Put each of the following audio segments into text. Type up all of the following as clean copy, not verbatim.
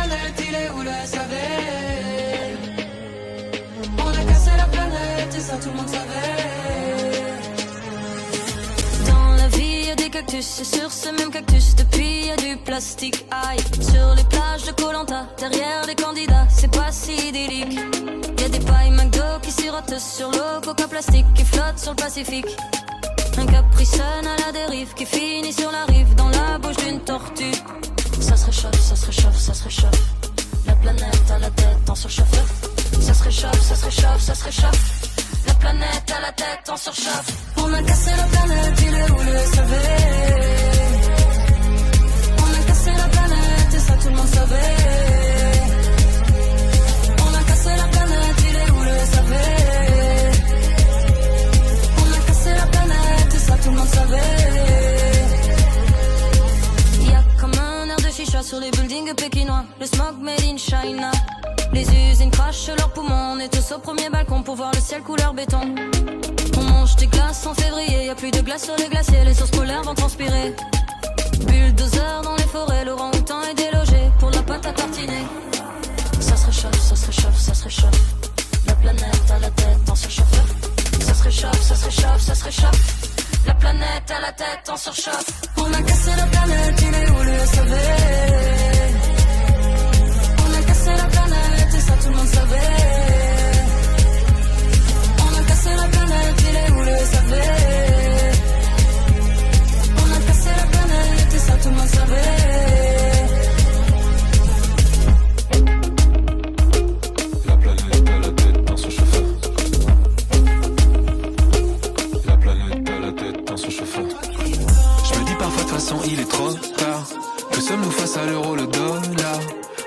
planète, il est où le SAV? On a cassé la planète et ça tout le monde savait. Dans la vie y'a des cactus, et sur ce même cactus depuis y'a du plastique. Aïe, sur les plages de Koh-Lanta, derrière les candidats, c'est pas si idyllique. Y'a des pailles McDo qui sirotent sur l'eau, coca plastique qui flotte sur le Pacifique. Un Capri Sun à la dérive qui finit sur la rive dans la bouche d'une tortue. Ça se réchauffe, ça se réchauffe, ça se réchauffe. La planète à la tête en surchauffe. Ça se réchauffe, ça se réchauffe, ça se réchauffe. La planète à la tête en surchauffe. On a cassé la planète, il est où le SAV? On a cassé la planète et ça tout le monde savait. On a cassé la planète, il est où le SAV? On a cassé la planète et ça tout le monde savait. Y'a comme un air de chicha sur les buildings pékinois. Le smog made in China. Les usines crachent leurs poumons. On est tous au premier balcon pour voir le ciel couleur béton. On mange des glaces en février. Y'a plus de glace sur les glaciers. Les ours polaires vont transpirer. Bulldozer dans les forêts. L'orang-outan est délogé pour la pâte à tartiner. Ça se réchauffe, ça se réchauffe, ça se réchauffe. La planète à la tête en surchauffe. Ça se réchauffe, ça se réchauffe, ça se réchauffe. La planète à la tête en surchauffe. On a cassé la planète, il est où le SAV? On a cassé la planète et ça tout le monde savait. On a cassé la planète, il est où le SAV? On a cassé la planète et ça tout le monde savait. La planète à la tête en surchauffe. La planète à la tête en surchauffe. Je me dis parfois de toute façon il est trop tard. Que sommes-nous face à l'euro, le dollar?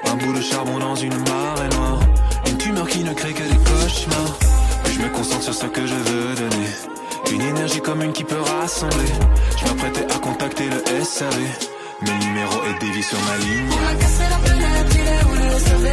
Un bout de charbon dans une marée noire. Une tumeur qui ne crée que des cauchemars. Puis je me concentre sur ce que je veux donner. Une énergie commune qui peut rassembler. Je m'apprêtais à contacter le SAV. Mais le numéro est dévié sur ma ligne. On a cassé la planète, il est où le SAV?